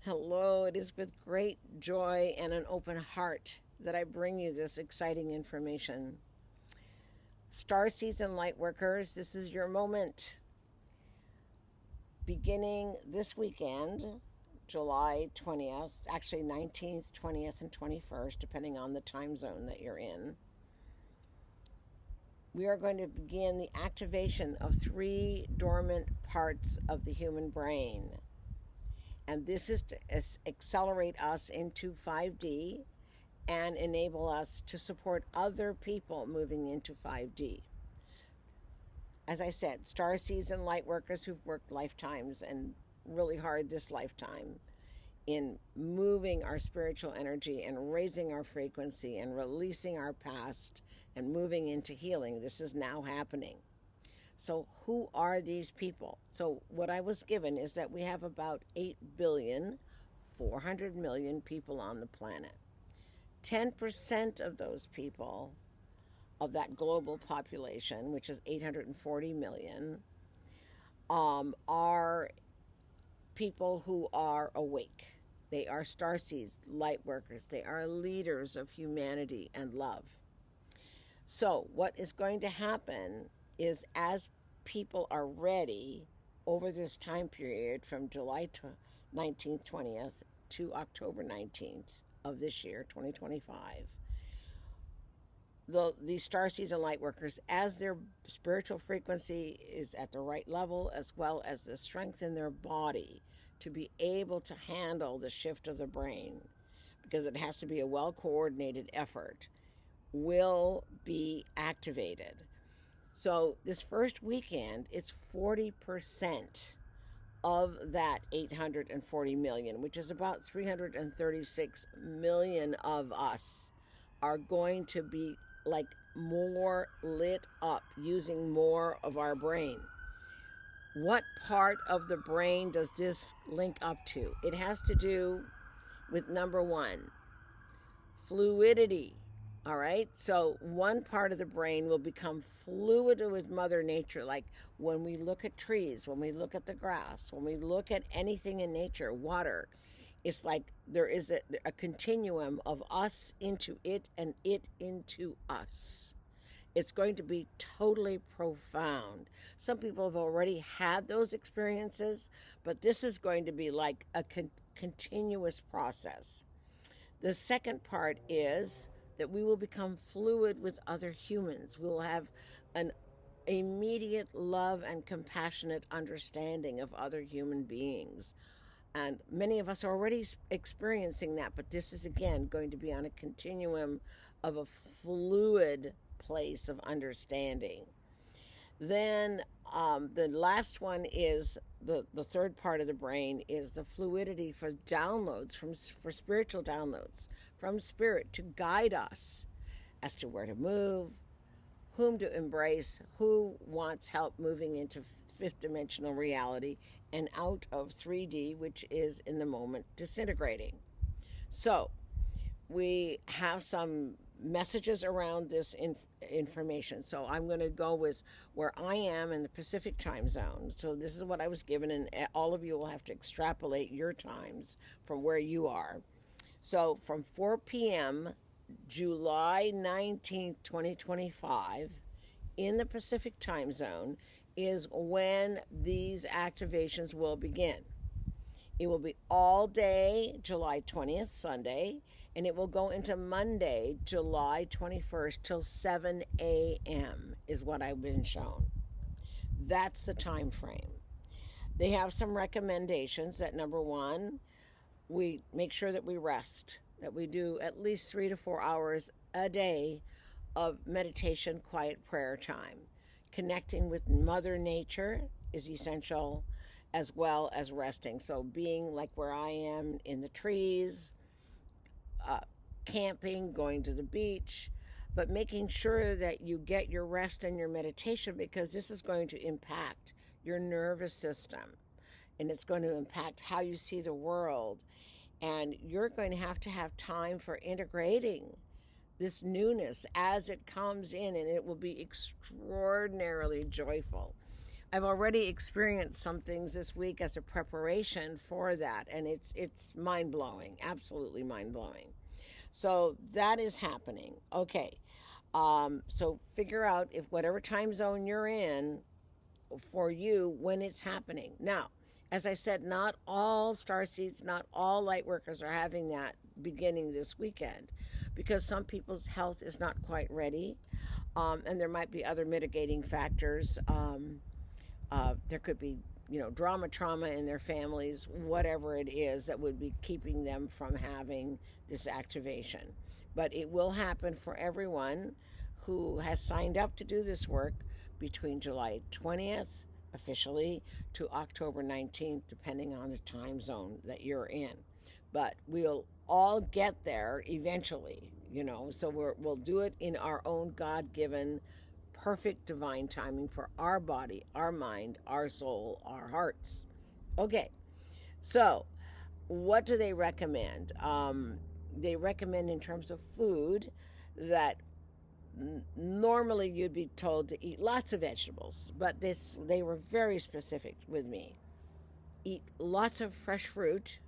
Hello, it is with great joy and an open heart that I bring you this exciting information. Starseeds and Lightworkers, this is your moment. Beginning this weekend, July 20th, actually 19th, 20th, and 21st, depending on the time zone that you're in, we are going to begin the activation of 3 dormant parts of the human brain. And this is to accelerate us into 5D and enable us to support other people moving into 5D. As I said, starseeds and light workers who've worked lifetimes and really hard this lifetime in moving our spiritual energy and raising our frequency and releasing our past and moving into healing. This is now happening. So who are these people? So what I was given is that we have about 8,400,000,000 people on the planet. 10% of those people, of that global population, which is 840 million, are people who are awake. They are starseeds, light workers. They are leaders of humanity and love. So what is going to happen is, as people are ready over this time period from July 19th, 20th to October 19th of this year, 2025, these starseeds and light workers, as their spiritual frequency is at the right level, as well as the strength in their body to be able to handle the shift of the brain, because it has to be a well-coordinated effort, will be activated. So this first weekend, it's 40% of that 840 million, which is about 336 million of us, are going to be like more lit up, using more of our brain. What part of the brain does this link up to? It has to do with number 1, fluidity. All right, so one part of the brain will become fluid with Mother Nature. Like when we look at trees, when we look at the grass, when we look at anything in nature, water, it's like there is a continuum of us into it and it into us. It's going to be totally profound. Some people have already had those experiences, but this is going to be like a continuous process. The second part is that we will become fluid with other humans. We will have an immediate love and compassionate understanding of other human beings. And many of us are already experiencing that, but this is again going to be on a continuum of a fluid place of understanding. Then the last one is the third part of the brain is the fluidity for downloads, for spiritual downloads from spirit to guide us as to where to move, whom to embrace, who wants help moving into fifth dimensional reality and out of 3D, which is in the moment disintegrating. So we have some messages around this information. So I'm going to go with where I am in the Pacific time zone. So this is what I was given, and all of you will have to extrapolate your times from where you are. So from 4 p.m. July 19th, 2025, in the Pacific time zone is when these activations will begin. It will be all day, July 20th, Sunday, and it will go into Monday, July 21st, till 7 a.m. is what I've been shown. That's the time frame. They have some recommendations that, number 1, we make sure that we rest, that we do at least 3 to 4 hours a day of meditation, quiet prayer time. Connecting with Mother Nature is essential, as well as resting. So being like where I am in the trees, camping, going to the beach, but making sure that you get your rest and your meditation, because this is going to impact your nervous system and it's going to impact how you see the world. And you're going to have time for integrating this newness as it comes in, and it will be extraordinarily joyful. I've already experienced some things this week as a preparation for that, and it's mind-blowing, absolutely mind-blowing. So that is happening. Okay. So figure out if whatever time zone you're in for you when it's happening. Now, as I said, not all starseeds, not all light workers are having that beginning this weekend because some people's health is not quite ready, and there might be other mitigating factors. There could be, trauma in their families, whatever it is that would be keeping them from having this activation. But it will happen for everyone who has signed up to do this work between July 20th officially to October 19th, depending on the time zone that you're in. But we'll all get there eventually, so we'll do it in our own God-given perfect divine timing for our body, our mind, our soul, our hearts. Okay, so what do they recommend? They recommend in terms of food that normally you'd be told to eat lots of vegetables, but they were very specific with me. Eat lots of fresh fruit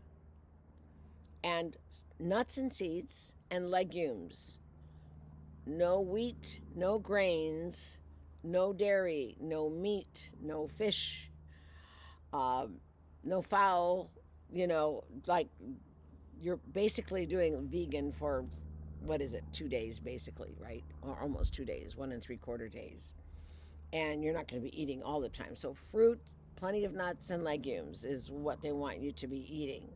and nuts and seeds and legumes. No wheat, no grains, no dairy, no meat, no fish, no fowl, like you're basically doing vegan for, 2 days basically, right? Or almost 2 days, 1 3/4 days. And you're not going to be eating all the time. So fruit, plenty of nuts and legumes is what they want you to be eating.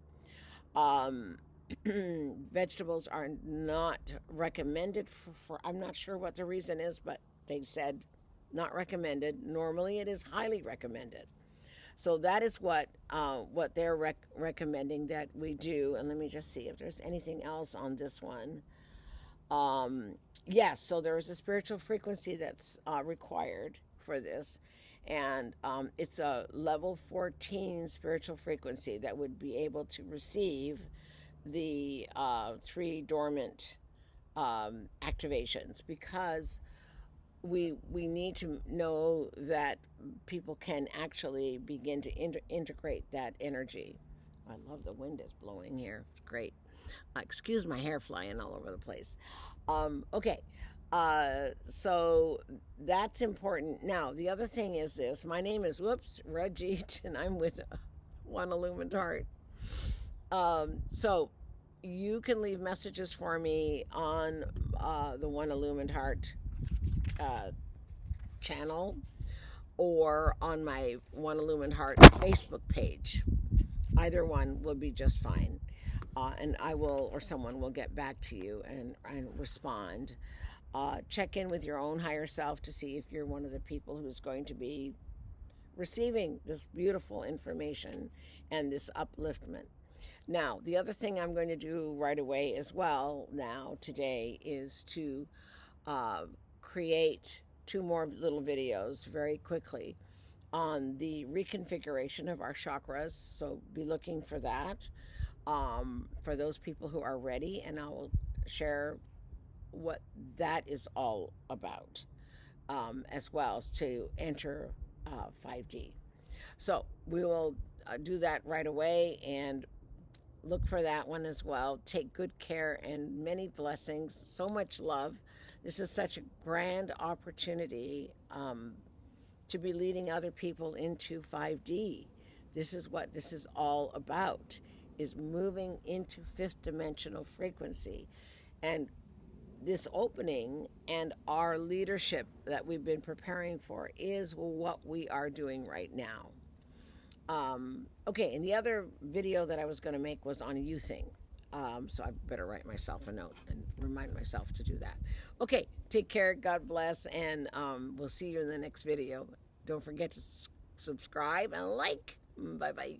Vegetables are not recommended for I'm not sure what the reason is, but they said not recommended. Normally it is highly recommended. So that is what they're recommending that we do. And let me just see if there's anything else on this one. Yes, so there is a spiritual frequency that's required for this. And it's a level 14 spiritual frequency that would be able to receive the 3 dormant activations, because we need to know that people can actually begin to integrate that energy. I love the wind is blowing here. It's great. Excuse my hair flying all over the place. Okay. So that's important. Now, the other thing is this. My name is, Rajith, and I'm with One Illumined Heart. So you can leave messages for me on the One Illumined Heart channel or on my One Illumined Heart Facebook page. Either one will be just fine. And I will, or someone will get back to you and respond. Check in with your own higher self to see if you're one of the people who's going to be receiving this beautiful information and this upliftment. Now, the other thing I'm going to do right away as well now today is to create 2 more little videos very quickly on the reconfiguration of our chakras. So be looking for that for those people who are ready, and I will share what that is all about, as well as to enter 5D. So we will do that right away, and look for that one as well. Take good care and many blessings. So much love. This is such a grand opportunity to be leading other people into 5D. This is what this is all about, is moving into 5th dimensional frequency. And this opening and our leadership that we've been preparing for is what we are doing right now. Okay, and the other video that I was going to make was on youthing. So I better write myself a note and remind myself to do that. Okay, take care, God bless, and we'll see you in the next video. Don't forget to subscribe and like. Bye-bye.